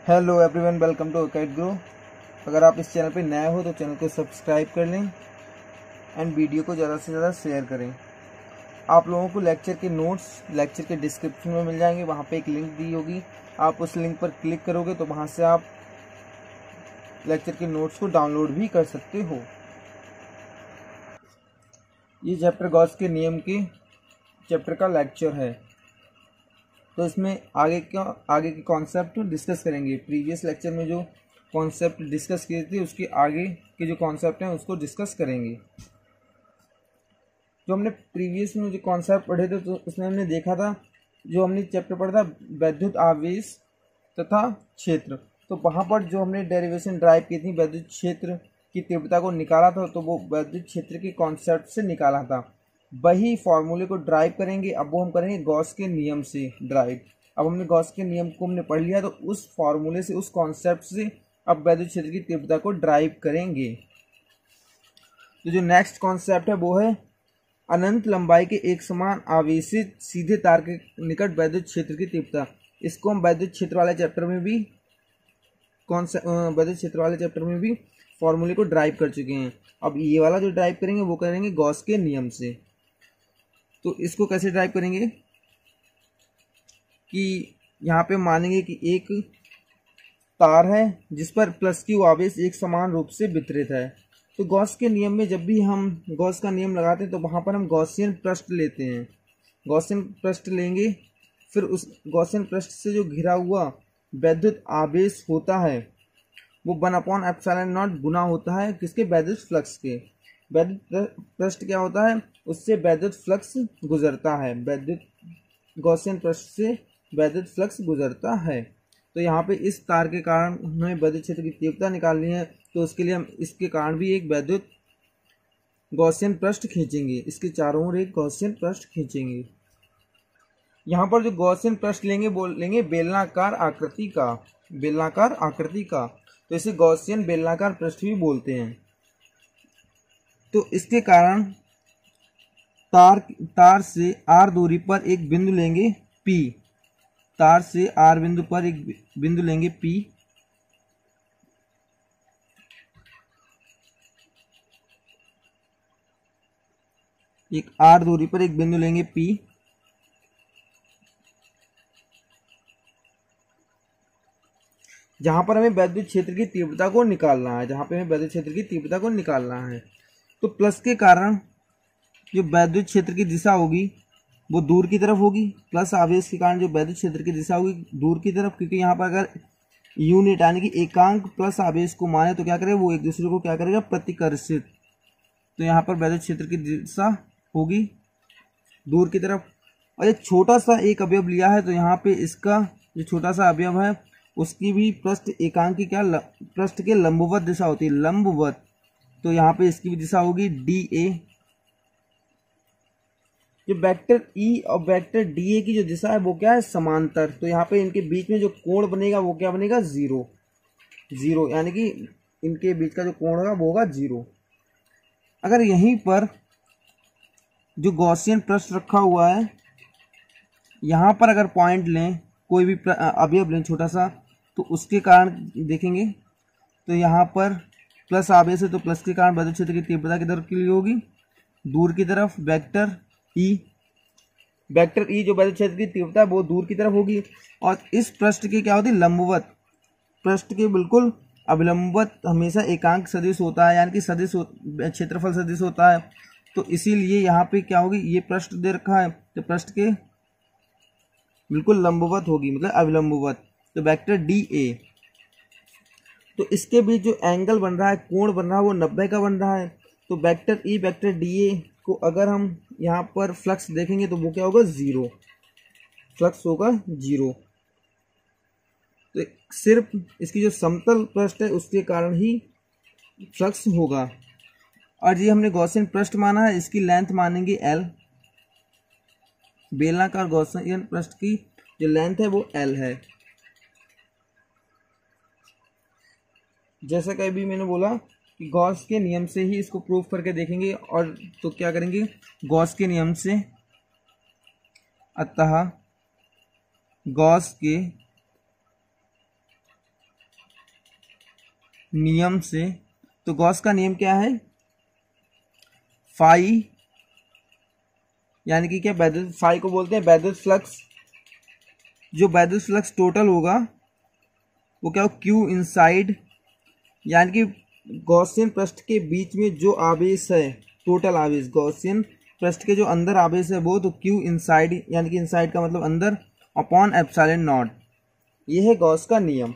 Hello everyone, welcome to cat grow. अगर आप इस चैनल पे नए हो तो चैनल को सब्सक्राइब कर लें एंड वीडियो को ज़्यादा से ज़्यादा शेयर करें। आप लोगों को लेक्चर के नोट्स लेक्चर के डिस्क्रिप्शन में मिल जाएंगे। वहाँ पे एक लिंक दी होगी, आप उस लिंक पर क्लिक करोगे तो वहाँ से आप लेक्चर के नोट्स को डाउनलोड भी कर सकते हो। ये चैप्टर गॉस के नियम के चैप्टर का लेक्चर है, तो इसमें आगे के कॉन्सेप्ट डिस्कस करेंगे। प्रीवियस लेक्चर में जो कॉन्सेप्ट डिस्कस किए थे उसके आगे के जो कॉन्सेप्ट हैं उसको डिस्कस करेंगे। जो हमने प्रीवियस में जो कॉन्सेप्ट पढ़े थे तो उसमें हमने देखा था, जो हमने चैप्टर पढ़ा था वैद्युत आवेश तथा क्षेत्र, तो वहाँ पर जो हमने डेरिवेशन ड्राइव की थी वैद्युत क्षेत्र की तीव्रता को निकाला था, तो वो वैद्युत क्षेत्र के कॉन्सेप्ट से निकाला था। वही फॉर्मूले को ड्राइव करेंगे। अब वो हम करेंगे गॉस के नियम से ड्राइव। अब हमने गॉस के नियम को हमने पढ़ लिया, तो उस फॉर्मूले से, उस कॉन्सेप्ट से अब वैद्युत क्षेत्र की तीव्रता को ड्राइव करेंगे। तो जो नेक्स्ट कॉन्सेप्ट है वो है अनंत लंबाई के एक समान आवेशित सीधे तार के निकट वैद्युत क्षेत्र की तीव्रता। इसको हम वैद्युत क्षेत्र वाले चैप्टर में भी फॉर्मूले को ड्राइव कर चुके हैं। अब ये वाला जो ड्राइव करेंगे वो करेंगे गॉस के नियम से। तो इसको कैसे ड्राइव करेंगे कि यहाँ पे मानेंगे कि एक तार है जिस पर प्लस क्यू आवेश एक समान रूप से वितरित है। तो गॉस के नियम में जब भी हम गॉस का नियम लगाते हैं तो वहाँ पर हम गॉसियन पृष्ठ लेते हैं। गॉसियन पृष्ठ लेंगे, फिर उस गॉसियन पृष्ठ से जो घिरा हुआ वैद्युत आवेश होता है वो 1/ε0 गुना होता है किसके, वैद्युत फ्लक्स के। वैद्युत पृष्ठ क्या होता है, उससे वैद्युत फ्लक्स गुजरता है। वैद्युत गॉसियन पृष्ठ से वैद्युत फ्लक्स गुजरता है। तो यहाँ पे इस तार के कारण हमें वैद्युत क्षेत्र की तीव्रता निकालनी है, तो उसके लिए हम इसके कारण भी एक वैद्युत गॉसियन पृष्ठ खींचेंगे। इसके चारों ओर एक गॉसियन पृष्ठ खींचेंगे। यहाँ पर जो गॉसियन पृष्ठ लेंगे वो लेंगे बेलनाकार आकृति का, बेलनाकार आकृति का। तो इसे गॉसियन बेलनाकार पृष्ठ भी बोलते हैं। तो इसके कारण तार से आर दूरी पर एक बिंदु लेंगे P। तार से आर बिंदु पर एक बिंदु लेंगे P। एक आर दूरी पर एक बिंदु लेंगे P। जहां पर हमें वैद्युत क्षेत्र की तीव्रता को निकालना है, जहां पे हमें वैद्युत क्षेत्र की तीव्रता को निकालना है। तो प्लस के कारण जो वैद्युत क्षेत्र की दिशा होगी वो दूर की तरफ होगी। प्लस आवेश के कारण जो वैद्युत क्षेत्र की दिशा होगी दूर की तरफ, क्योंकि यहाँ पर अगर यूनिट यानी कि एकांक प्लस आवेश को माने तो क्या करेगा, वो एक दूसरे को क्या करेगा, प्रतिकर्षित। तो यहाँ पर वैद्युत क्षेत्र की दिशा होगी दूर की तरफ। और एक छोटा सा एक अवयव लिया है, तो यहाँ पे इसका जो छोटा सा अवयव है उसकी भी पृष्ठ एकांक की क्या, पृष्ठ के लंबवत दिशा होती है, लंबवत। तो यहाँ पे इसकी भी दिशा होगी DA। जो वेक्टर E और वेक्टर DA की जो दिशा है वो क्या है, समांतर। तो यहाँ पे इनके बीच में जो कोण बनेगा वो क्या बनेगा, जीरो। जीरो यानी कि इनके बीच का जो कोण होगा वो होगा जीरो। अगर यहीं पर जो गॉसियन पृष्ठ रखा हुआ है, यहाँ पर अगर पॉइंट लें, कोई भी अवयव लें छोटा सा, तो उसके कारण देखेंगे तो यहाँ पर प्लस आवेश है, तो प्लस के कारण वैद्युत क्षेत्र की तीव्रता किधर के लिए होगी, दूर की तरफ। वेक्टर E जो वैद्युत क्षेत्र की तीव्रता है वो दूर की तरफ होगी। और इस पृष्ठ की क्या होती है, लंबवत। पृष्ठ के बिल्कुल अभिलंबवत हमेशा एकांक सदिश होता है, यानी कि सदिश क्षेत्रफल सदिश होता है। तो इसीलिए यहाँ पे क्या होगी, ये पृष्ठ दे रखा है तो पृष्ठ के बिल्कुल लंबवत होगी, मतलब अभिलंबवत। तो वेक्टर DA, तो इसके बीच जो एंगल बन रहा है, कोण बन रहा है, वो 90 का बन रहा है। तो वेक्टर E वेक्टर DA को अगर हम यहाँ पर फ्लक्स देखेंगे तो वो क्या होगा, जीरो। फ्लक्स होगा जीरो। तो सिर्फ इसकी जो समतल पृष्ठ है उसके कारण ही फ्लक्स होगा। और ये हमने गॉसियन पृष्ठ माना है, इसकी लेंथ मानेंगे L। बेलनाकार गॉसियन पृष्ठ की जो लेंथ है वो L है। जैसा कि अभी मैंने बोला कि गॉस के नियम से ही इसको प्रूफ करके देखेंगे। और तो क्या करेंगे, गॉस के नियम से, अतः गॉस के नियम से, तो गॉस का नियम क्या है, फाई, यानी कि क्या, वैद्युत, फाई को बोलते हैं वैद्युत फ्लक्स। जो वैद्युत फ्लक्स टोटल होगा वो क्या हो, क्यू इनसाइड, यानी कि गॉसियन पृष्ठ के बीच में जो आवेश है, टोटल आवेश, गॉसियन पृष्ठ के जो अंदर आवेश है वो, तो क्यू इनसाइड, यानी कि इनसाइड का मतलब अंदर, अपॉन एप्सिलॉन नॉट। ये है गॉस का नियम।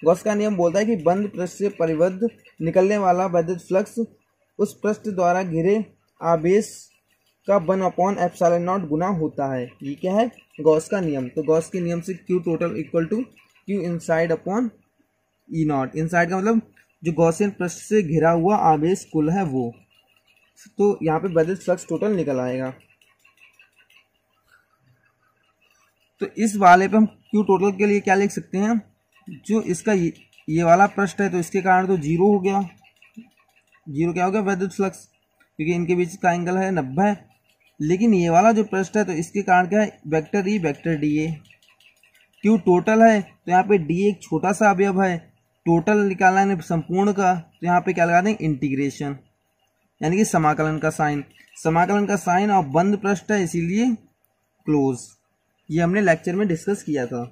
गॉस का नियम बोलता है कि बंद पृष्ठ से परिबद्ध निकलने वाला वैद्युत फ्लक्स उस पृष्ठ द्वारा घिरे आवेश का 1/एप्सिलॉन नॉट गुना होता है। ये क्या है, गॉस का नियम। तो गॉस के नियम से Q total equal to Q inside upon E not. Inside का मतलब जो गॉसियन पृष्ठ से घिरा हुआ आवेश कुल है वो, तो यहाँ पे वैद्युत फ्लक्स टोटल निकल आएगा। तो इस वाले पे हम क्यू टोटल के लिए क्या लिख सकते हैं, जो इसका ये वाला पृष्ठ है तो इसके कारण तो जीरो हो गया, जीरो क्या हो गया, वैद्युत फ्लक्स, क्योंकि इनके बीच का एंगल है 90। लेकिन ये वाला जो पृष्ठ है तो इसके कारण क्या है, वेक्टर ई वेक्टर डी ए। क्यू टोटल है तो यहाँ पे डी एक छोटा सा अवयव है, टोटल निकालना है संपूर्ण का, तो यहाँ पे क्या लगा देंगे, इंटीग्रेशन, यानी कि समाकलन का साइन। समाकलन का साइन और बंद पृष्ठ है इसीलिए क्लोज। ये हमने लेक्चर में डिस्कस किया था।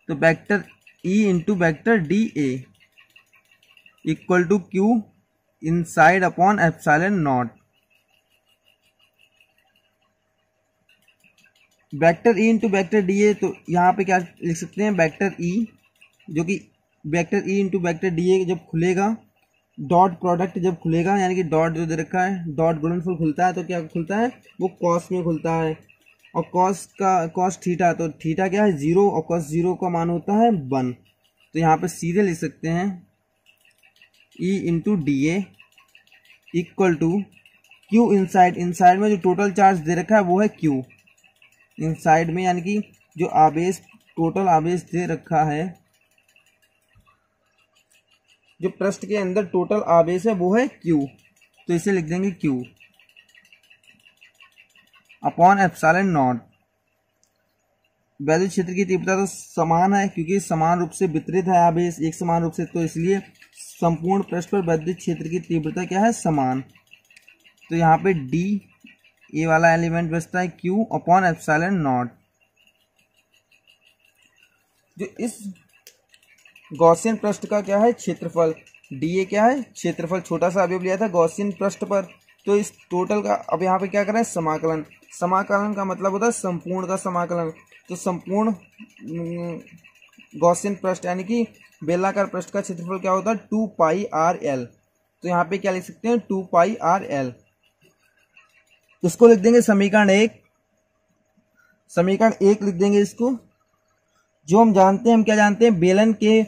तो vector E into vector D A equal to Q inside upon epsilon not. Vector E into vector D A, तो यहाँ पे क्या लिख सकते हैं, वेक्टर ई, जो कि vector E into vector D ए जब खुलेगा, डॉट प्रोडक्ट जब खुलेगा, यानी कि डॉट जो दे रखा है, डॉट गुणनफल खुलता है तो क्या खुलता है, वो कॉस में खुलता है। और कॉस थीटा, तो थीटा क्या है, 0, और कॉस 0 का मान होता है 1। तो यहाँ पे सीधे लिख सकते हैं E into D A equal to Q inside. Inside में जो टोटल चार्ज दे रखा है वो है क्यू इनसाइड में, यानी कि जो आवेश, टोटल आवेश दे रखा है, जो पृष्ठ के अंदर टोटल आवेश है वो है क्यू, तो इसे लिख देंगे क्यू अपॉन एप्सिलॉन नॉट। वैद्युत क्षेत्र की तीव्रता तो समान है, क्योंकि समान रूप से वितरित है आवेश एक समान रूप से, तो इसलिए संपूर्ण पृष्ठ पर वैद्युत क्षेत्र की तीव्रता क्या है, समान। तो यहाँ पे डी, ये वाला एलिमेंट बचता है क्यू अपॉन एप्सिलॉन नॉट। जो इस गॉसियन पृष्ठ का क्या है, क्षेत्रफल, डी ए क्या है, क्षेत्रफल, छोटा सा अवयव लिया था गॉसियन पृष्ठ पर, तो इस टोटल का अब यहाँ पे क्या करें, समाकलन। समाकलन का मतलब होता है संपूर्ण का समाकलन। तो संपूर्ण गॉसियन पृष्ठ यानी कि बेलनाकार पृष्ठ का क्षेत्रफल क्या होता है, 2πr_l। तो यहाँ पे क्या लिख सकते हैं, 2πr_l। इसको लिख देंगे समीकरण 1, समीकरण 1 लिख देंगे इसको। जो हम जानते हैं, हम क्या जानते हैं, बेलन के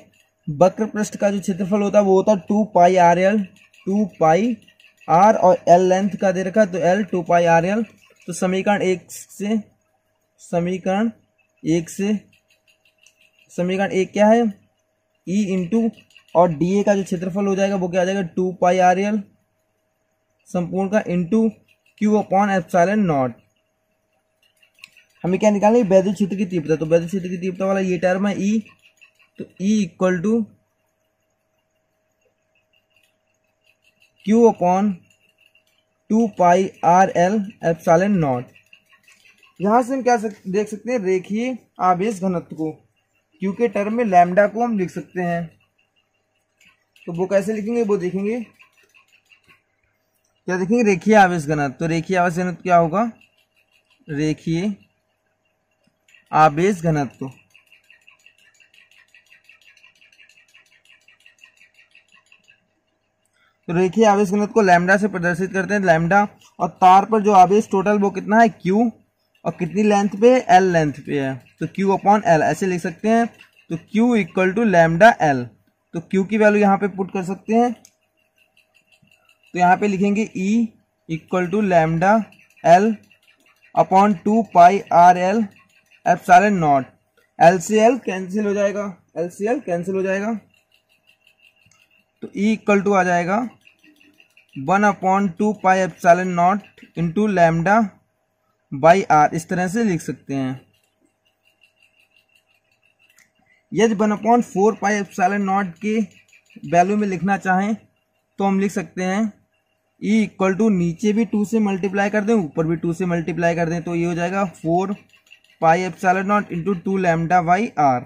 वक्र पृष्ठ का जो क्षेत्रफल होता है वो होता है 2πr_l, 2πr और l लेंथ का दे रखा है तो l, 2πr_l। तो समीकरण 1 से, समीकरण 1 क्या है, E इंटू और डी ए का जो क्षेत्रफल हो जाएगा वो क्या आ जाएगा, 2πr_l संपूर्ण का into Q upon epsilon not. हमें क्या निकालेंगे, वैद्युत क्षेत्र की तीव्रता। तो वैद्युत क्षेत्र की तीव्रता वाला ये टर्म है E, तो E equal to Q upon 2πr_l epsilon not. यहां से हम क्या देख सकते हैं, रेखीय आवेश घनत्व को, क्यू के टर्म में लैम्डा को हम लिख सकते हैं। तो वो कैसे लिखेंगे वो देखेंगे, क्या देखेंगे, रेखीय आवेश घनत्व। तो रेखीय आवेश घनत्व क्या होगा, रेखीय आवेश घनत्व। तो रेखीय आवेश घनत्व को लैम्डा से प्रदर्शित करते हैं, लैम्डा। और तार पर जो आवेश टोटल वो कितना है, क्यू, और कितनी लेंथ पे है, एल लेंथ पे है, तो क्यू अपॉन एल ऐसे लिख सकते हैं। तो Q equal to lambda L. तो क्यू की वैल्यू यहाँ पे पुट कर सकते हैं, तो यहाँ पे लिखेंगे E equal to lambda L upon 2πr_l epsilon not. L से एल कैंसिल हो जाएगा, एल से एल कैंसिल हो जाएगा, तो E इक्वल टू आ जाएगा 1/2π epsilon naught into lambda by R. इस तरह से लिख सकते हैं। यदि 1/4πε0 के वैल्यू में लिखना चाहें तो हम लिख सकते हैं E इक्वल टू नीचे भी 2 से मल्टीप्लाई कर दें, ऊपर भी 2 से मल्टीप्लाई कर दें, तो ये हो जाएगा 4πε0 इंटू 2 λ/r।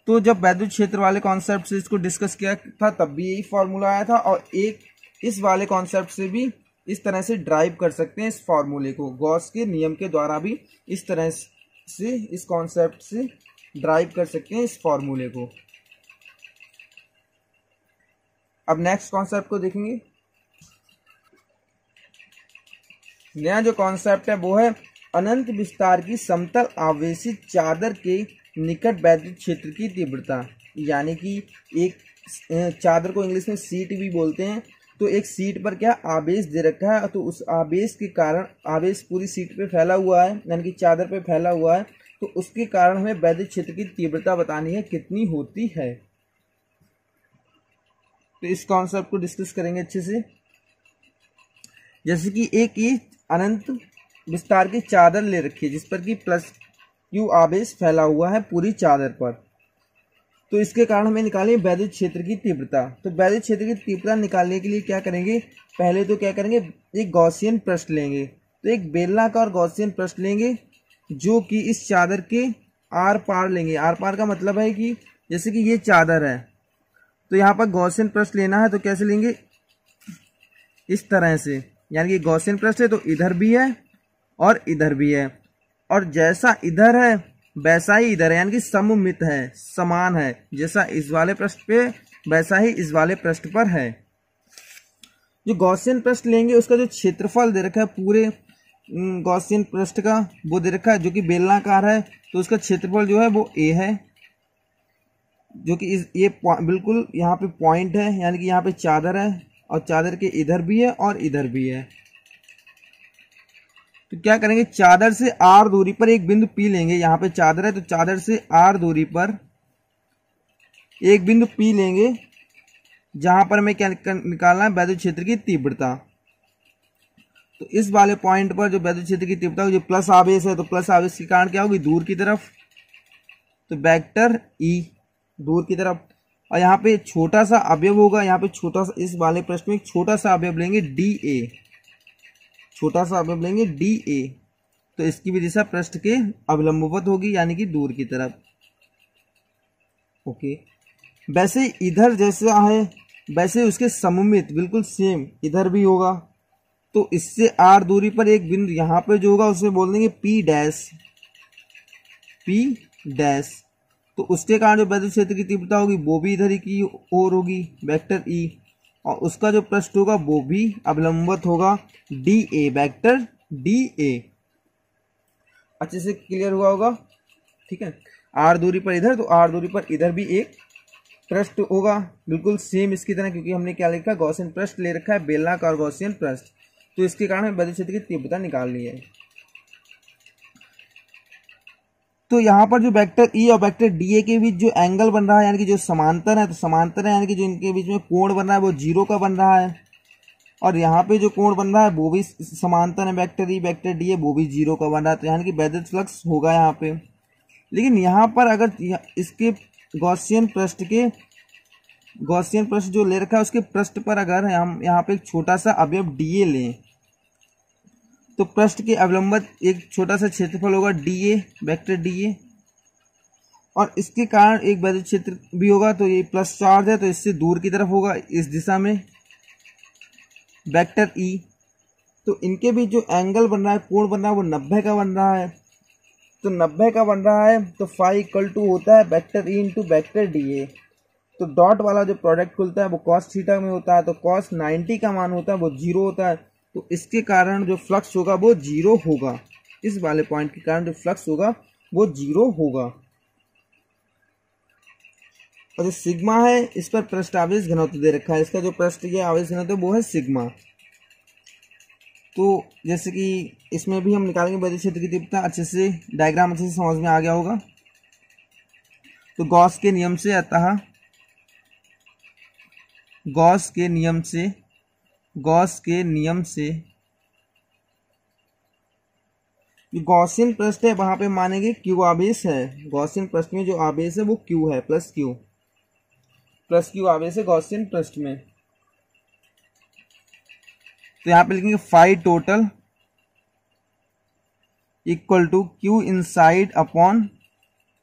तो जब वैद्युत क्षेत्र वाले कॉन्सेप्ट से इसको डिस्कस किया था तब भी यही फॉर्मूला आया था, और एक इस वाले कॉन्सेप्ट से भी इस तरह से ड्राइव कर सकते हैं इस फॉर्मूले को, गॉस के नियम के द्वारा भी इस तरह से इस कॉन्सेप्ट से ड्राइव कर सकते हैं इस फॉर्मूले को। अब नेक्स्ट कॉन्सेप्ट को देखेंगे। नया जो कॉन्सेप्ट है वो है अनंत विस्तार की समतल आवेशित चादर के निकट वैद्युत क्षेत्र की तीव्रता। यानी कि एक चादर को इंग्लिश में सीट भी बोलते हैं, तो एक सीट पर क्या आवेश दे रखा है, तो उस आवेश के कारण, आवेश पूरी सीट पे फैला हुआ है यानी कि चादर पे फैला हुआ है, तो उसके कारण हमें वैद्युत क्षेत्र की तीव्रता बतानी है कितनी होती है। तो इस कॉन्सेप्ट को डिस्कस करेंगे अच्छे से। जैसे कि एक ही अनंत विस्तार की चादर ले रखी है जिस पर कि +Q आवेश फैला हुआ है पूरी चादर पर, तो इसके कारण हमें निकालें वैद्युत क्षेत्र की तीव्रता। तो वैद्युत क्षेत्र की तीव्रता निकालने के लिए क्या करेंगे, पहले तो क्या करेंगे, एक गॉसियन पृष्ठ लेंगे। तो एक बेलनाकार गॉसियन पृष्ठ लेंगे जो कि इस चादर के आर पार लेंगे। आर पार का मतलब है कि जैसे कि ये चादर है तो यहाँ पर गॉसियन पृष्ठ लेना है, तो कैसे लेंगे, इस तरह से, यानी कि गॉसियन पृष्ठ है तो इधर भी है और इधर भी है, और जैसा इधर है वैसा ही इधर है, यानी कि सममित है, समान है, जैसा इस वाले पृष्ठ पे वैसा ही इस वाले पृष्ठ पर है। जो गॉसियन पृष्ठ लेंगे उसका जो क्षेत्रफल दे रखा है पूरे गॉसियन पृष्ठ का वो दे रखा है, जो कि बेलनाकार है, तो उसका क्षेत्रफल जो है वो a है, जो कि ये बिल्कुल यहाँ पे पॉइंट है, यानी कि यहाँ पे चादर है और चादर के इधर भी है और इधर भी है। तो क्या करेंगे, चादर से r दूरी पर एक बिंदु P लेंगे। यहाँ पे चादर है तो चादर से r दूरी पर एक बिंदु P लेंगे जहां पर हमें क्या निकालना है, वैद्युत क्षेत्र की तीव्रता। तो इस वाले पॉइंट पर जो वैद्युत क्षेत्र की तीव्रता जो प्लस आवेश है, तो प्लस आवेश के कारण क्या होगी, दूर की तरफ, तो वेक्टर E दूर की तरफ, और यहाँ पे छोटा सा अवयव होगा, यहाँ पे छोटा सा, इस वाले प्रश्न में एक छोटा सा अवयव लेंगे DA, छोटा सा अवयव लेंगे DA, तो इसकी भी दिशा पृष्ठ के अवलंबवत होगी, यानी कि दूर की तरफ। ओके, वैसे इधर जैसा है वैसे उसके सममित बिल्कुल सेम इधर भी होगा, तो इससे r दूरी पर एक बिंदु यहाँ पे जो होगा उसे बोल देंगे P डैश, तो उसके कारण जो वैद्युत क्षेत्र की तीव्रता होगी वो भी इधर ही की ओर होगी, वेक्टर E, और उसका जो पृष्ठ होगा वो भी अवलंबवत होगा DA, वेक्टर DA। अच्छे से क्लियर हुआ होगा, ठीक है। r दूरी पर इधर, तो r दूरी पर इधर भी एक पृष्ठ होगा बिल्कुल सेम इसकी तरह, क्योंकि हमने क्या लिखा है, गॉसियन पृष्ठ ले रखा है, बेलनाकार गॉसियन पृष्ठ, तो इसके कारण हमें वैद्युत क्षेत्र की तीव्रता निकालनी है। तो यहाँ पर जो वेक्टर E और वेक्टर DA के बीच जो एंगल बन रहा है, यानी कि जो समांतर है, तो समांतर है यानी कि जो इनके बीच में कोण बन रहा है वो 0 का बन रहा है, और यहाँ पे जो कोण बन रहा है वो भी समांतर है, वेक्टर E वेक्टर DA वो भी 0 का बन रहा है, तो यानी कि वैद्युत फ्लक्स होगा यहाँ पे। लेकिन यहाँ पर अगर इसके गॉसियन पृष्ठ जो ले रखा है उसके पृष्ठ पर अगर हम यहाँ पे एक छोटा सा अवयव DA लें, तो पृष्ठ के अवलंबत एक छोटा सा क्षेत्रफल होगा DA, वेक्टर DA, और इसके कारण एक वैद्युत क्षेत्र भी होगा, तो ये प्लस चार्ज है तो इससे दूर की तरफ होगा इस दिशा में, वेक्टर E। तो इनके बीच जो एंगल बन रहा है, कोण बन रहा है, वो 90 का बन रहा है, तो 90 का बन रहा है, तो फाई इक्वल टू होता है vector E into vector DA। तो डॉट वाला जो प्रोडक्ट खुलता है वो कॉस थीटा में होता है, तो कॉस 90 का मान होता है वो 0 होता है, तो इसके कारण जो फ्लक्स होगा वो 0 होगा, इस वाले पॉइंट के कारण जो फ्लक्स होगा वो 0 होगा। और जो सिग्मा है इस पर पृष्ठ आवेश घनत्व दे रखा है, इसका जो पृष्ठ ये आवेश घनत्व वो है सिग्मा। तो जैसे कि इसमें भी हम निकालेंगे वैद्युत क्षेत्र की तीव्रता, अच्छे से डायग्राम अच्छे से समझ में आ गया होगा। तो गॉस के नियम से, अतः गॉस के नियम से जो गॉसियन पृष्ठ है वहां पे मानेंगे क्यू आवेश है, गॉसियन पृष्ठ में जो आवेश है वो क्यू है, प्लस क्यू आवेश है गॉसियन पृष्ठ में। तो यहाँ पे लिखेंगे phi total equal to Q inside upon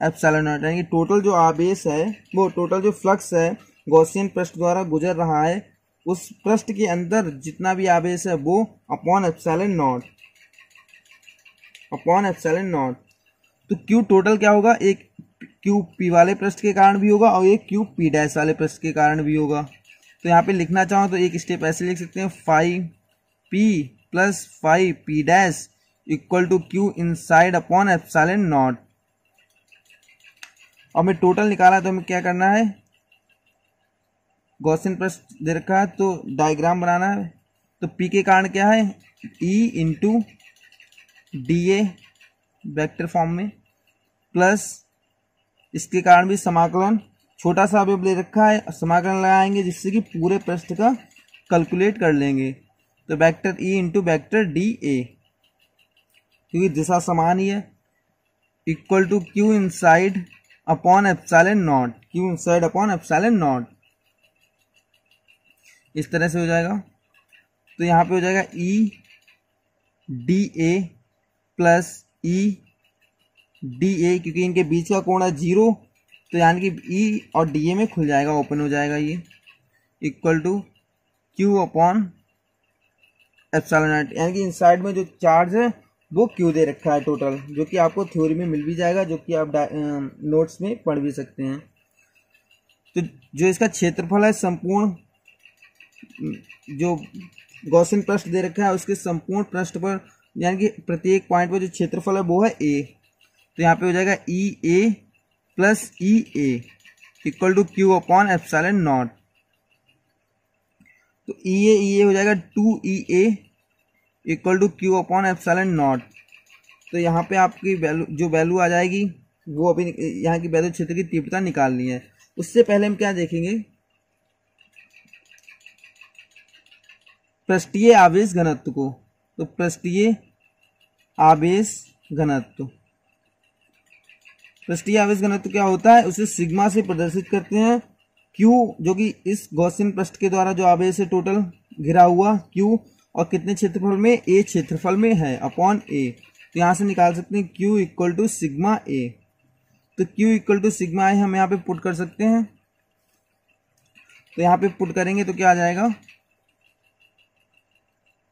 epsilon not, यानी कि टोटल जो आवेश है वो टोटल जो फ्लक्स है गॉसियन पृष्ठ द्वारा गुजर रहा है उस पृष्ठ के अंदर जितना भी आवेश है वो अपॉन एप्सिलॉन नॉट। तो क्यू टोटल क्या होगा, एक क्यू पी वाले पृष्ठ के कारण भी होगा और एक क्यू पी डैश वाले पृष्ठ के कारण भी होगा। तो यहाँ पे लिखना चाहो तो एक स्टेप ऐसे लिख सकते हैं, five P plus five P dash equal to Q inside upon epsilon not. और हमें टोटल निकाला तो हमें क्या करना है, गॉसियन पृष्ठ दे रखा है तो डायग्राम बनाना है। तो पी के कारण क्या है, ई इंटू डी ए वेक्टर फॉर्म में, प्लस इसके कारण भी समाकलन छोटा सा अवयव ले रखा है, समाकलन लगाएंगे जिससे कि पूरे पृष्ठ का कैलकुलेट कर लेंगे। तो vector E into vector D A, क्योंकि दिशा समान ही है, equal to Q inside upon epsilon not, Q inside upon epsilon not. इस तरह से हो जाएगा। तो यहाँ पे हो जाएगा E D A plus E D A, क्योंकि इनके बीच का कोण है 0, तो यानी कि ई और डी ए में खुल जाएगा, ओपन हो जाएगा ये, equal to Q upon epsilon not, यानी कि इनसाइड में जो चार्ज है वो क्यू दे रखा है टोटल, जो कि आपको थ्योरी में मिल भी जाएगा, जो कि आप नोट्स में पढ़ भी सकते हैं। तो जो इसका क्षेत्रफल है संपूर्ण जो गॉसियन पृष्ठ दे रखा है उसके संपूर्ण पृष्ठ पर, यानी कि प्रत्येक पॉइंट पर जो क्षेत्रफल है वो है ए। तो यहाँ पे हो जाएगा E A plus E A equal to Q upon epsilon naught. तो ई ए हो जाएगा 2EA equal to Q upon epsilon naught. तो यहाँ पे आपकी वैल्यू जो वैल्यू आ जाएगी वो अभी यहाँ की वैद्युत क्षेत्र की तीव्रता निकालनी है। उससे पहले हम क्या देखेंगे, पृष्ठीय आवेश घनत्व को। तो पृष्ठीय आवेश घनत्व, पृष्ठीय आवेश घनत्व क्या होता है, उसे सिग्मा से प्रदर्शित करते हैं। क्यू जो कि इस गॉसियन पृष्ठ के द्वारा जो आवेश है टोटल घिरा हुआ क्यू, और कितने क्षेत्रफल में, ए क्षेत्रफल में है, अपॉन ए। तो यहाँ से निकाल सकते हैं क्यू इक्वल टू सिग्मा ए। तो क्यू इक्वल टू सिग्मा ए हम यहाँ पे पुट कर सकते हैं। तो यहाँ पे पुट करेंगे तो क्या आ जाएगा,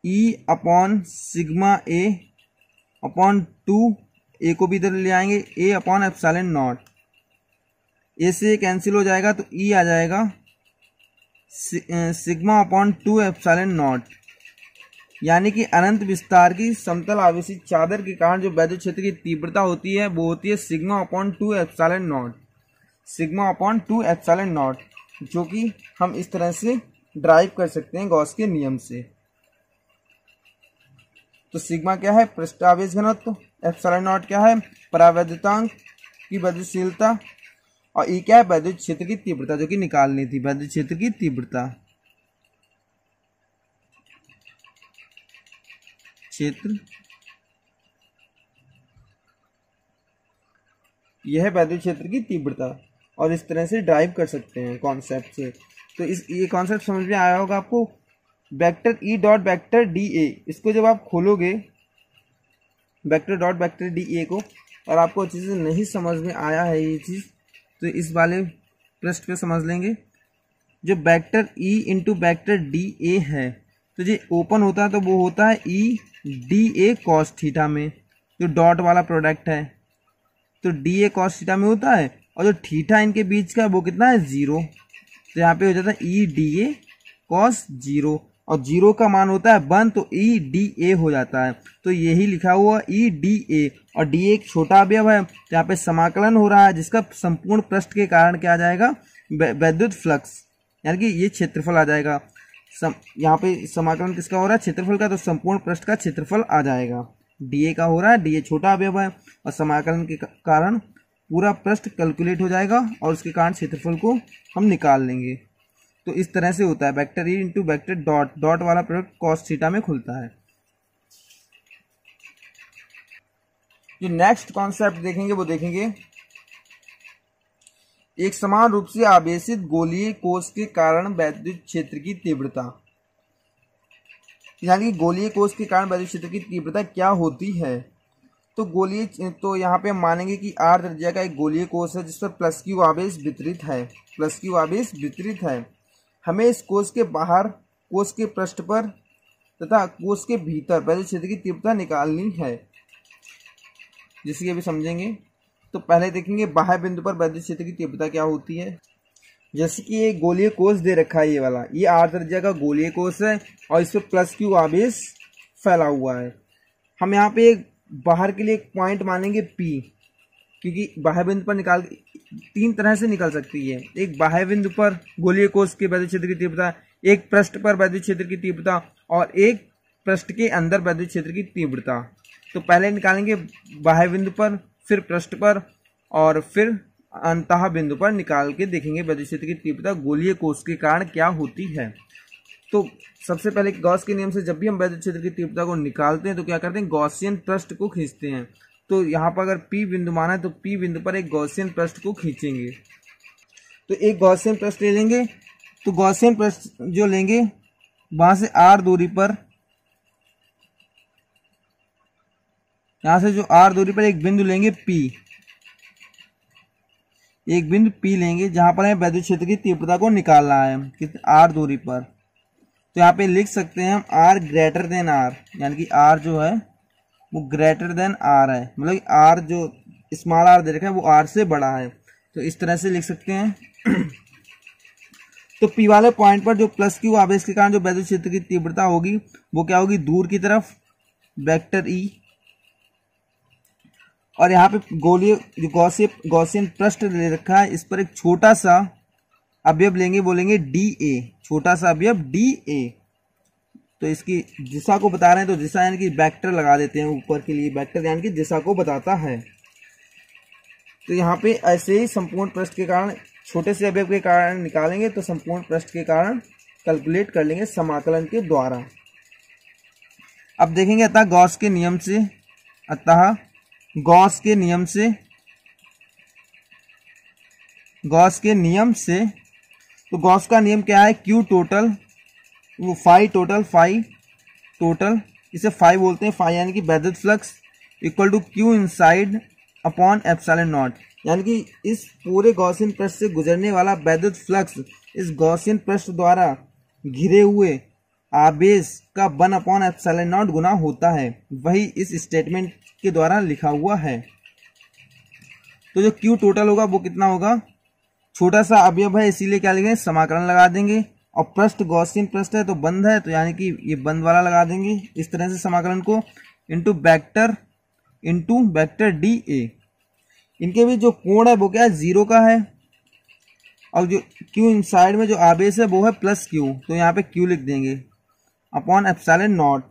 ई अपॉन सिग्मा ए अपॉन 2, ए को भी इधर ले आएंगे, ए अपॉन एप्सिलॉन नॉट। ए से कैंसिल हो जाएगा तो ई आ जाएगा सिग्मा अपॉन 2 एप्सिलॉन नॉट, यानी कि अनंत विस्तार की समतल आवेशी चादर के कारण जो वैद्युत क्षेत्र की तीव्रता होती है वो होती है sigma upon 2 epsilon not, sigma upon 2 epsilon not, जो कि हम इस तरह से ड्राइव कर सकते हैं गॉस के नियम से। तो सिग्मा क्या है, पृष्ठ आवेश घनत्व, एप्सिलॉन नॉट क्या है, परावैद्युतांक की वैद्युतशीलता, और ई क्या है, वैद्युत क्षेत्र की तीव्रता, जो कि निकालनी थी, वैद्युत क्षेत्र की तीव्रता, क्षेत्र, यह है वैद्युत क्षेत्र की तीव्रता। और इस तरह से ड्राइव कर सकते हैं कॉन्सेप्ट से। तो ये कॉन्सेप्ट समझ में आया होगा आपको। Vector E dot vector D A, इसको जब आप खोलोगे vector dot vector D A को, और आपको अच्छे से नहीं समझ में आया है ये चीज़, तो इस वाले पृष्ठ पे समझ लेंगे। जो vector E into vector D ए है, तो जो ओपन होता है तो वो होता है E D A cos theta में, जो डॉट वाला प्रोडक्ट है तो डी ए कॉस थीटा में होता है, और जो थीटा इनके बीच का है वो कितना है, 0। तो यहाँ पे हो जाता है ई डी ए कॉस 0, और 0 का मान होता है 1, तो ई डी ए हो जाता है। तो यही लिखा हुआ ई डी ए, और डी ए एक छोटा अवयव है, तो यहाँ पे समाकलन हो रहा है जिसका संपूर्ण पृष्ठ के कारण क्या आ जाएगा, वैद्युत फ्लक्स, यानी कि ये क्षेत्रफल आ जाएगा। यहाँ पे समाकलन किसका हो रहा है, क्षेत्रफल का, तो संपूर्ण पृष्ठ का क्षेत्रफल आ जाएगा। डी का हो रहा है, डी छोटा अवयव है, और समाकलन के कारण पूरा पृष्ठ कैलकुलेट हो जाएगा, और उसके कारण क्षेत्रफल को हम निकाल लेंगे। तो इस तरह से होता है, vector E into vector dot, dot वाला प्रोडक्ट कॉस थीटा में खुलता है। जो नेक्स्ट कॉन्सेप्ट देखेंगे वो देखेंगे एक समान रूप से आवेशित गोलीय कोश के कारण वैद्युत क्षेत्र की तीव्रता, यानी गोलीय कोश के कारण वैद्युत क्षेत्र की तीव्रता क्या होती है। तो यहाँ पे हम मानेंगे कि R त्रिज्या का एक गोलीय कोश है जिस पर प्लस क्यू आवेश वितरित है। हमें इस कोश के बाहर, कोश के पृष्ठ पर तथा कोश के भीतर वैद्युत क्षेत्र की तीव्रता निकालनी है, जिसकी अभी समझेंगे। तो पहले देखेंगे बाह्य बिंदु पर वैद्युत क्षेत्र की तीव्रता क्या होती है। जैसे कि एक गोलीय कोश दे रखा है, ये वाला, ये R त्रिज्या का गोलीय कोश है और इस पर प्लस क्यू आवेश फैला हुआ है। हम यहाँ पे एक बाहर के लिए एक पॉइंट मानेंगे P, क्योंकि बाह्य बिंदु पर निकाल तीन तरह से निकल सकती है। एक बाह्य बिंदु पर गोलीय कोश के वैद्युत क्षेत्र की तीव्रता, एक पृष्ठ पर वैद्युत क्षेत्र की तीव्रता और एक पृष्ठ के अंदर वैद्युत क्षेत्र की तीव्रता। तो पहले निकालेंगे बाह्य बिंदु पर, फिर पृष्ठ पर और फिर अंतः बिंदु पर निकाल के देखेंगे वैद्युत क्षेत्र की तीव्रता गोलीय कोश के कारण क्या होती है। तो सबसे पहले गॉस के नियम से जब भी हम वैद्युत क्षेत्र की तीव्रता को निकालते हैं तो क्या करते हैं, गॉसियन पृष्ठ को खींचते हैं। तो यहाँ पर अगर P बिंदु माना है तो P बिंदु पर एक गॉसियन पृष्ठ को खींचेंगे। तो एक गॉसियन पृष्ठ ले लेंगे। तो गॉसियन पृष्ठ जो लेंगे वहां से R दूरी पर, यहां से जो R दूरी पर एक बिंदु लेंगे P, एक बिंदु P लेंगे जहां पर हमें वैद्युत क्षेत्र की तीव्रता को निकालना है R दूरी पर। तो यहाँ पे लिख सकते हैं हम R ग्रेटर देन R, यानी कि R जो है वो ग्रेटर देन R है, मतलब कि R जो स्मॉल r दे रखा है वो R से बड़ा है। तो इस तरह से लिख सकते हैं। तो P वाले पॉइंट पर जो प्लस क्यू आवेश के कारण जो वैद्युत क्षेत्र की तीव्रता होगी वो क्या होगी, दूर की तरफ वेक्टर E, और यहाँ पे गोलीय जो गॉसियन पृष्ठ ले रखा है इस पर एक छोटा सा अवयव लेंगे, बोलेंगे DA, छोटा सा अवयव DA। तो इसकी दिशा को बता रहे हैं तो दिशा यानी कि वेक्टर लगा देते हैं ऊपर के लिए, वेक्टर यानी कि दिशा को बताता है। तो यहाँ पे ऐसे ही संपूर्ण पृष्ठ के कारण, छोटे से अवयव के कारण निकालेंगे तो संपूर्ण पृष्ठ के कारण कैलकुलेट कर लेंगे समाकलन के द्वारा। अब देखेंगे अतः गॉस के नियम से, तो गॉस का नियम क्या है, क्यू टोटल, वो फाई टोटल, इसे फाई बोलते हैं, फाई यानी कि वैद्युत flux equal to Q inside upon epsilon not, यानी कि इस पूरे गॉसियन पृष्ठ से गुजरने वाला वैद्युत फ्लक्स इस गॉसियन पृष्ठ द्वारा घिरे हुए आवेश का 1 अपॉन एप्सिलॉन नॉट गुना होता है, वही इस स्टेटमेंट के द्वारा लिखा हुआ है। तो जो क्यू टोटल होगा वो कितना होगा, छोटा सा अवयव है इसीलिए क्या लिखेंगे, समाकलन लगा देंगे, और पृष्ठ गॉसियन पृष्ठ है तो बंद है तो यानी कि ये बंद वाला लगा देंगे इस तरह से समाकलन को, इंटू वेक्टर DA। इनके भी जो कोण है वो क्या है, 0 का है, और जो क्यू इनसाइड में जो आवेश है वो है प्लस क्यू, तो यहाँ पे क्यू लिख देंगे upon epsilon not,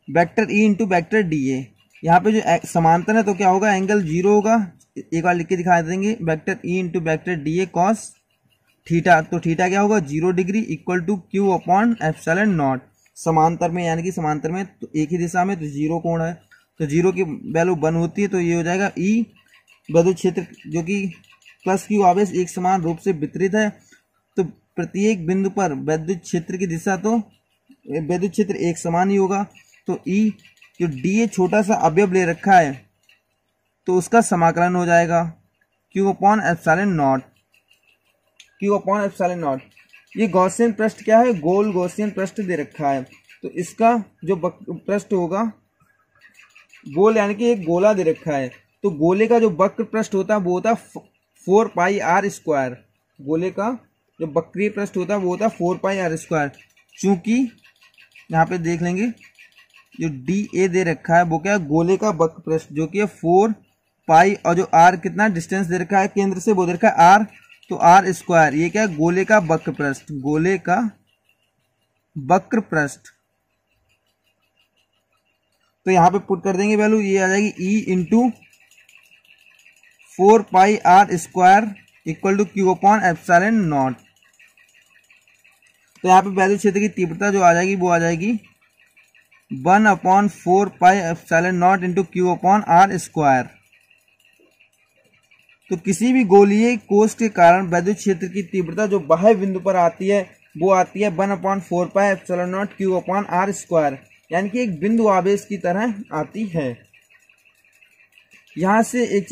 vector E into vector DA। यहाँ पे जो समांतर है तो क्या होगा, एंगल 0 होगा, एक बार लिख के दिखा देंगे, vector E into vector DA cos theta, तो थीटा क्या होगा 0 degree equal to Q upon epsilon naught. समांतर में यानी कि समांतर में तो एक ही दिशा में तो 0 कोण है, तो 0 की वैल्यू 1 होती है, तो ये हो जाएगा E वैद्युत क्षेत्र जो कि प्लस क्यू आवेश एक समान रूप से वितरित है, तो प्रत्येक बिंदु पर वैद्युत क्षेत्र की दिशा, तो वैद्युत क्षेत्र एक समान ही होगा। तो E जो DA छोटा सा अवयव ले रखा है तो उसका समाकलन हो जाएगा Q अपॉन एप्सिलॉन नॉट। ये गॉसियन पृष्ठ क्या है, गोल गॉसियन पृष्ठ दे रखा है, तो इसका जो पृष्ठ होगा, गोल यानी कि एक गोला दे रखा है, तो गोले का जो वक्र पृष्ठ होता है वो होता है 4 पाई आर स्क्वायर। गोले का जो वक्रीय पृष्ठ होता है वो होता है 4 पाई आर स्क्वायर। चूंकि यहाँ पे देख लेंगे जो DA दे रखा है वो क्या है, गोले का वक्र पृष्ठ जो कि है 4 पाई, और जो R कितना डिस्टेंस दे रखा है केंद्र से वो दे रखा है R, तो R स्क्वायर, ये क्या है, गोले का वक्र पृष्ठ, गोले का वक्र पृष्ठ। तो यहाँ पे पुट कर देंगे वैल्यू, ये आ जाएगी E into 4 pi R square equal to Q upon epsilon naught. तो यहाँ पे वैद्युत क्षेत्र की तीव्रता जो आ जाएगी वो आ जाएगी 1/4πε0 इंटू Q/r²। तो किसी भी गोलीय कोष के कारण वैद्युत क्षेत्र की तीव्रता जो बाह्य बिंदु पर आती है वो आती है 1/4πε0 Q/r², यानी कि एक बिंदु आवेश की तरह आती है। यहाँ से एक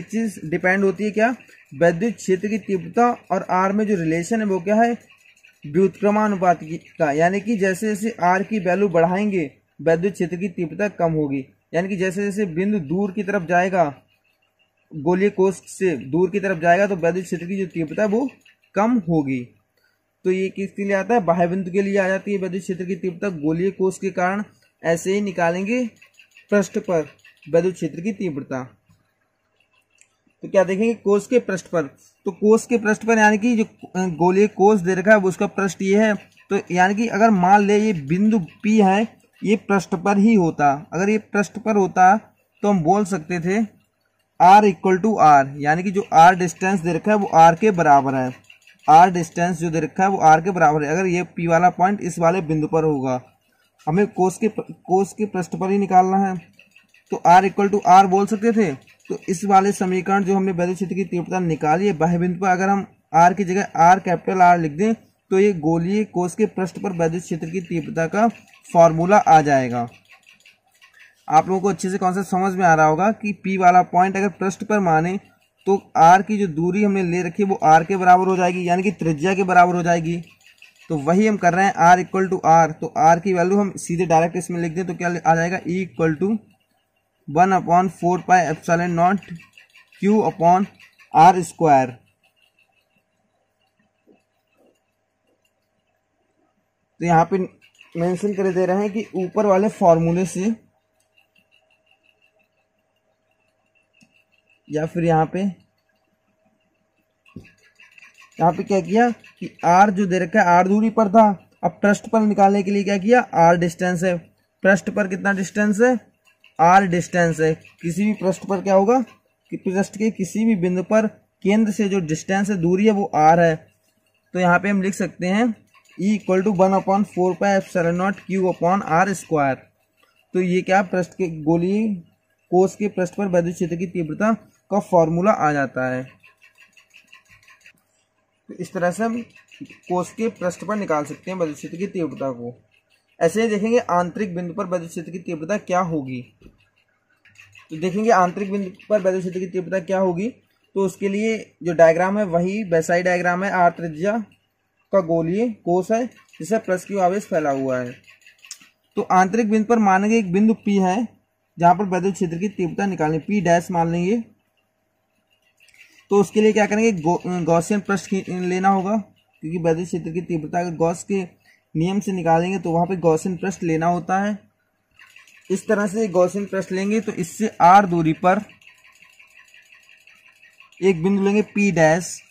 चीज डिपेंड होती है, क्या? वैद्युत क्षेत्र की तीव्रता और आर में जो रिलेशन है वो क्या है? व्युत्क्रमानुपात का, यानी कि जैसे जैसे आर की वैल्यू बढ़ाएंगे वैद्युत क्षेत्र की तीव्रता कम होगी, यानी कि जैसे जैसे बिंदु दूर की तरफ जाएगा, गोलीय कोष से दूर की तरफ जाएगा, तो वैद्युत क्षेत्र की जो तीव्रता है वो कम होगी। तो ये किसके लिए आता है? बाह्य बिंदु के लिए आ जाती है वैद्युत क्षेत्र की तीव्रता गोलीय कोष के कारण। ऐसे ही निकालेंगे पृष्ठ पर वैद्युत क्षेत्र की तीव्रता। तो क्या देखेंगे? कोष के पृष्ठ पर, तो कोष के पृष्ठ पर यानी कि जो गोलीय कोष दे रखा है वो उसका पृष्ठ ये है, तो यानी कि अगर मान ले ये बिंदु P है, ये पृष्ठ पर ही होता, अगर ये पृष्ठ पर होता तो हम बोल सकते थे R इक्वल टू R, यानी कि जो R डिस्टेंस दे रखा है वो R के बराबर है। R डिस्टेंस जो दे रखा है वो R के बराबर है। अगर ये P वाला पॉइंट इस वाले बिंदु पर होगा, हमें कोष के पृष्ठ पर ही निकालना है, तो R इक्वल टू R बोल सकते थे। तो इस वाले समीकरण जो हमने वैद्युत क्षेत्र की तीव्रता निकाली है बाह्य बिंदु पर, अगर हम R की जगह R लिख दें तो ये गोलीय कोष के पृष्ठ पर वैद्युत क्षेत्र की तीव्रता का फॉर्मूला आ जाएगा। आप लोगों को अच्छे से कॉन्सेप्ट समझ में आ रहा होगा कि P वाला पॉइंट अगर पृष्ठ पर माने तो R की जो दूरी हमने ले रखी है वो R के बराबर हो जाएगी, यानी कि त्रिज्या के बराबर हो जाएगी। तो वही हम कर रहे हैं, R इक्वल टू R। तो R की वैल्यू हम सीधे डायरेक्ट इसमें लिख दें तो क्या आ जाएगा? E equal to 1/4πε0 Q/r²। तो यहाँ पे मेंशन कर दे रहे हैं कि ऊपर वाले फॉर्मूले से, या फिर यहाँ पे क्या किया कि R जो दे रखा है R दूरी पर था, अब पृष्ठ पर निकालने के लिए क्या किया? R डिस्टेंस है, पृष्ठ पर कितना डिस्टेंस है? R डिस्टेंस है। किसी भी पृष्ठ पर क्या होगा कि पृष्ठ के किसी भी बिंदु पर केंद्र से जो डिस्टेंस है, दूरी है, वो R है। तो यहाँ पे हम लिख सकते हैं E इक्वल टू 1/4πε0 Q/r²। तो ये क्या? पृष्ठ के गोलीय कोष के पृष्ठ पर वैद्युत क्षेत्र की तीव्रता का फॉर्मूला आ जाता है। तो इस तरह से हम कोष के पृष्ठ पर निकाल सकते हैं वैद्युत क्षेत्र की तीव्रता को। ऐसे ही देखेंगे आंतरिक बिंदु पर वैद्युत क्षेत्र की तीव्रता क्या होगी। तो देखेंगे आंतरिक बिंदु पर वैद्युत क्षेत्र की तीव्रता क्या होगी। तो उसके लिए जो डायग्राम है वही वैसा ही डायग्राम है। R त्रिज्या का गोलीय कोष है जिससे पृष्ठ की आवेश फैला हुआ है। तो आंतरिक बिंदु पर मानेंगे एक बिंदु P है जहां पर वैद्युत क्षेत्र की तीव्रता निकालनी, P डैश मान लेंगे। तो उसके लिए क्या करेंगे? गॉसियन पृष्ठ लेना होगा, क्योंकि वैद्युत क्षेत्र की तीव्रता अगर गॉस के नियम से निकालेंगे तो वहां पे गॉसियन पृष्ठ लेना होता है। इस तरह से गॉसियन पृष्ठ लेंगे तो इससे R दूरी पर एक बिंदु लेंगे P डैश,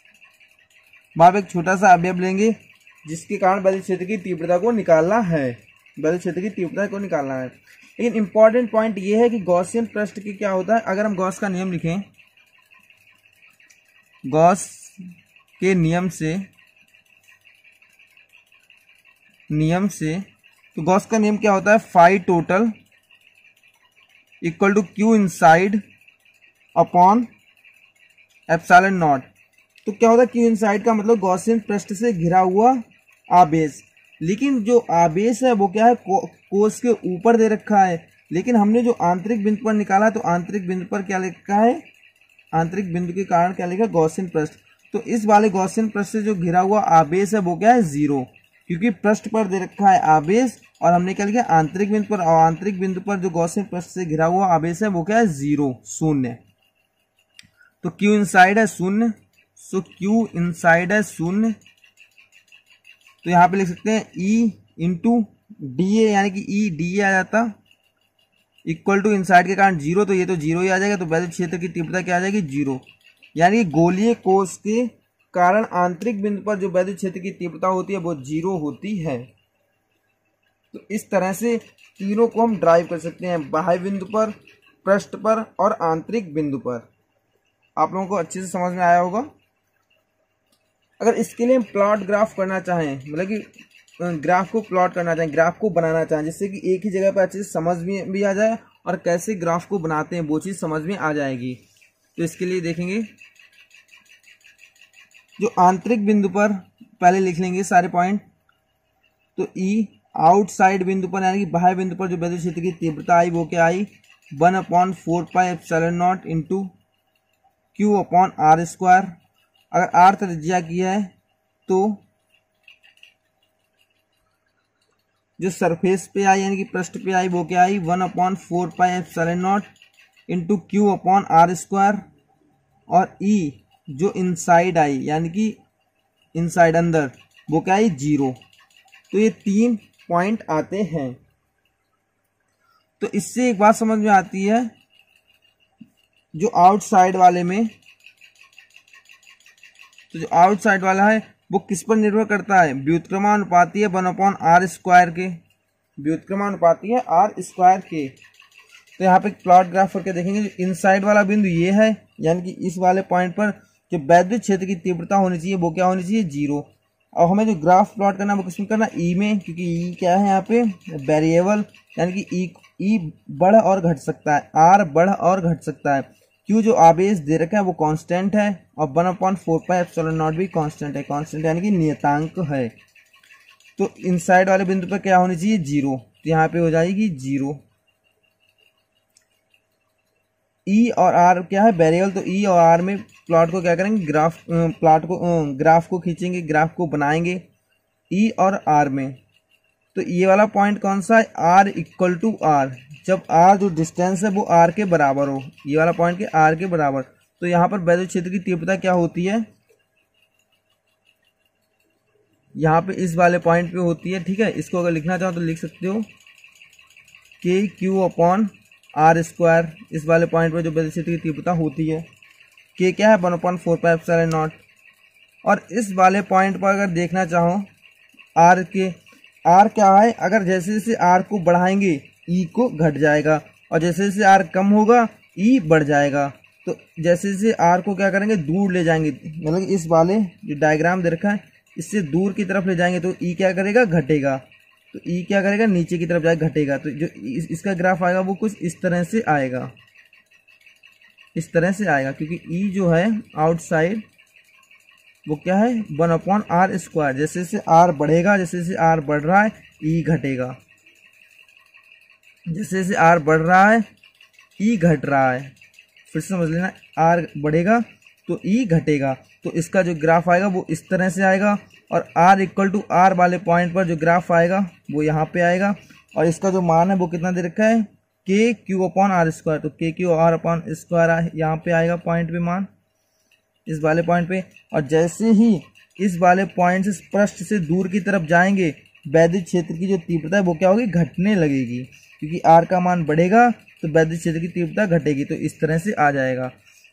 वहां पे एक छोटा सा अवयव लेंगे जिसके कारण वैद्युत क्षेत्र की तीव्रता को निकालना है, वैद्युत क्षेत्र की तीव्रता को निकालना है। लेकिन इंपॉर्टेंट पॉइंट ये है कि गॉसियन पृष्ठ की क्या होता है, अगर हम गॉस का नियम लिखें, गॉस के नियम से तो गॉस का नियम क्या होता है? Phi total equal to Q inside upon epsilon naught. तो क्या होता है? Q इनसाइड का मतलब गॉसियन पृष्ठ से घिरा हुआ आवेश, लेकिन जो आवेश है वो क्या है? कोष के ऊपर दे रखा है। लेकिन हमने जो आंतरिक बिंदु पर निकाला तो आंतरिक बिंदु पर क्या लिखा है? आंतरिक बिंदु के कारण क्या लिखा? गॉसियन पृष्ठ। तो इस वाले गॉसियन पृष्ठ से जो घिरा हुआ आवेश है वो क्या है? 0, क्योंकि पृष्ठ पर दे रखा है आवेश और हमने क्या लिखा? आंतरिक बिंदु पर। और आंतरिक बिंदु पर जो गॉसियन पृष्ठ से घिरा हुआ आवेश है वो क्या है? 0, शून्य। तो Q इनसाइड है 0, सो Q इनसाइड है 0। तो यहाँ पे लिख सकते हैं E इंटू DA, यानी कि E DA आ जाता इक्वल टू इनसाइड के कारण 0, तो ये तो 0 ही आ जाएगा। तो वैद्युत क्षेत्र की तीव्रता क्या आ जाएगी? 0, यानी गोलीय कोष के कारण आंतरिक बिंदु पर जो वैद्युत क्षेत्र की तीव्रता होती है वो 0 होती है। तो इस तरह से तीनों को हम ड्राइव कर सकते हैं, बाह्य बिंदु पर, पृष्ठ पर और आंतरिक बिंदु पर। आप लोगों को अच्छे से समझ में आया होगा। अगर इसके लिए हम प्लॉट ग्राफ करना चाहें, मतलब कि ग्राफ को प्लॉट करना चाहें, ग्राफ को बनाना चाहें, जिससे कि एक ही जगह पर अच्छे से समझ में भी आ जाए और कैसे ग्राफ को बनाते हैं वो चीज़ समझ में आ जाएगी। तो इसके लिए देखेंगे जो आंतरिक बिंदु पर पहले लिख लेंगे सारे पॉइंट। तो ई आउटसाइड बिंदु पर यानी कि बाह्य बिंदु पर जो विद्युत क्षेत्र की तीव्रता आई वो क्या आई 1/4πε0 इंटू Q/r²। अगर r त्रिज्या की है तो जो सरफेस पे आई यानी कि पृष्ठ पे आई वो क्या आई 1/4πε0 इंटू Q/r²। और ई जो इनसाइड आई यानी कि इनसाइड अंदर वो क्या आई 0। तो ये 3 पॉइंट आते हैं। तो इससे एक बात समझ में आती है, जो आउटसाइड वाले में, तो जो आउटसाइड वाला है वो किस पर निर्भर करता है, व्युत्क्रमानुपाती है 1/r² के, व्युत्क्रमानुपाती है r² के। तो यहाँ पे प्लॉट ग्राफ करके देखेंगे, जो इनसाइड वाला बिंदु ये है यानी कि इस वाले पॉइंट पर जो वैद्युत क्षेत्र की तीव्रता होनी चाहिए वो क्या होनी चाहिए 0। और हमें जो ग्राफ प्लॉट करना है वो किसमें करना है, ई में, क्योंकि ई क्या है यहाँ पे वेरिएबल, यानी कि ई बढ़ और घट सकता है, आर बढ़ और घट सकता है। क्यू जो आवेश दे रखा है वो कांस्टेंट है और 1/4πε0 भी कांस्टेंट है, कांस्टेंट यानी कि नियतांक है। तो इनसाइड वाले बिंदु पर क्या होनी चाहिए 0, तो यहाँ पे हो जाएगी 0। ई और आर क्या है वेरिएबल, तो ई और आर में प्लॉट को क्या करेंगे, ग्राफ को खींचेंगे, ग्राफ को बनाएंगे ई और आर में। तो ये वाला पॉइंट कौन सा है, r = r, जब r जो डिस्टेंस है वो r के बराबर हो, ये वाला पॉइंट के r के बराबर। तो यहाँ पर वैद्युत क्षेत्र की तीव्रता क्या होती है, यहाँ पे इस वाले पॉइंट पे होती है, ठीक है। इसको अगर लिखना चाहो तो लिख सकते हो KQ/r²। इस वाले पॉइंट पर जो विद्युत क्षेत्र की तीव्रता होती है K क्या है 1/4πε0। और इस वाले पॉइंट पर अगर देखना चाहो R क्या है, अगर जैसे जैसे R को बढ़ाएंगे E को घट जाएगा और जैसे जैसे R कम होगा E बढ़ जाएगा। तो जैसे जैसे R को क्या करेंगे दूर ले जाएंगे, मतलब इस वाले जो डायग्राम दे रखा है इससे दूर की तरफ ले जाएंगे तो E क्या करेगा घटेगा, तो E क्या करेगा नीचे की तरफ जाएगा घटेगा। तो जो इसका ग्राफ आएगा वो कुछ इस तरह से आएगा, इस तरह से आएगा, क्योंकि E जो है आउटसाइड वो क्या है 1/r²। जैसे जैसे r बढ़ेगा, जैसे जैसे r बढ़ रहा है E घटेगा, जैसे जैसे r बढ़ रहा है E घट रहा है। फिर से समझ लेना, r बढ़ेगा तो E घटेगा। तो इसका जो ग्राफ आएगा वो इस तरह से आएगा और r = r वाले पॉइंट पर जो ग्राफ आएगा वो यहाँ पे आएगा। और इसका जो मान है वो कितना दे रखा है KQ/r²। तो KQ/r² यहाँ पे आएगा पॉइंट पे मान, इस वाले पॉइंट पे। और जैसे ही इस वाले पॉइंट से पृष्ठ से दूर की तरफ जाएंगे वैद्युत क्षेत्र की जो तीव्रता है वो क्या होगी घटने लगेगी, क्योंकि r का मान बढ़ेगा तो वैद्युत क्षेत्र की तीव्रता घटेगी। तो इस तरह से आ जाएगा।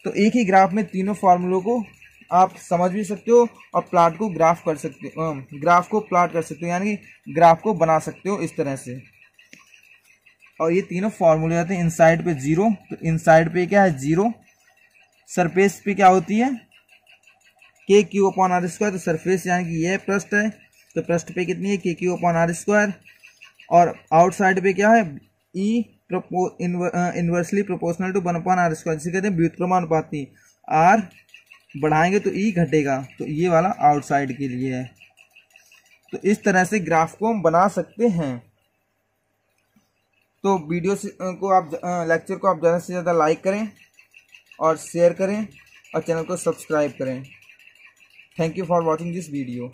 तो एक ही ग्राफ में तीनों फार्मूलों को आप समझ भी सकते हो और प्लॉट को ग्राफ कर सकते हो, ग्राफ को प्लॉट कर सकते हो, यानी कि ग्राफ को बना सकते हो इस तरह से। और ये तीनों फार्मूले आते हैं। इनसाइड पे 0, तो इनसाइड पे क्या है 0, सरफेस पे क्या होती है KQ/r²। तो सरफेस यानी कि यह पृष्ठ है, तो पृष्ठ पे कितनी है KQ/r²। और आउटसाइड पे क्या है E inversely proportional to 1/r², जिसे कहते हैं व्युत्क्रमानुपाती। R बढ़ाएंगे तो E घटेगा, तो ये वाला आउटसाइड के लिए है। तो इस तरह से ग्राफ को हम बना सकते हैं। तो वीडियो को आप लेक्चर को आप ज़्यादा से ज़्यादा लाइक करें और शेयर करें और चैनल को सब्सक्राइब करें। Thank you for watching this video.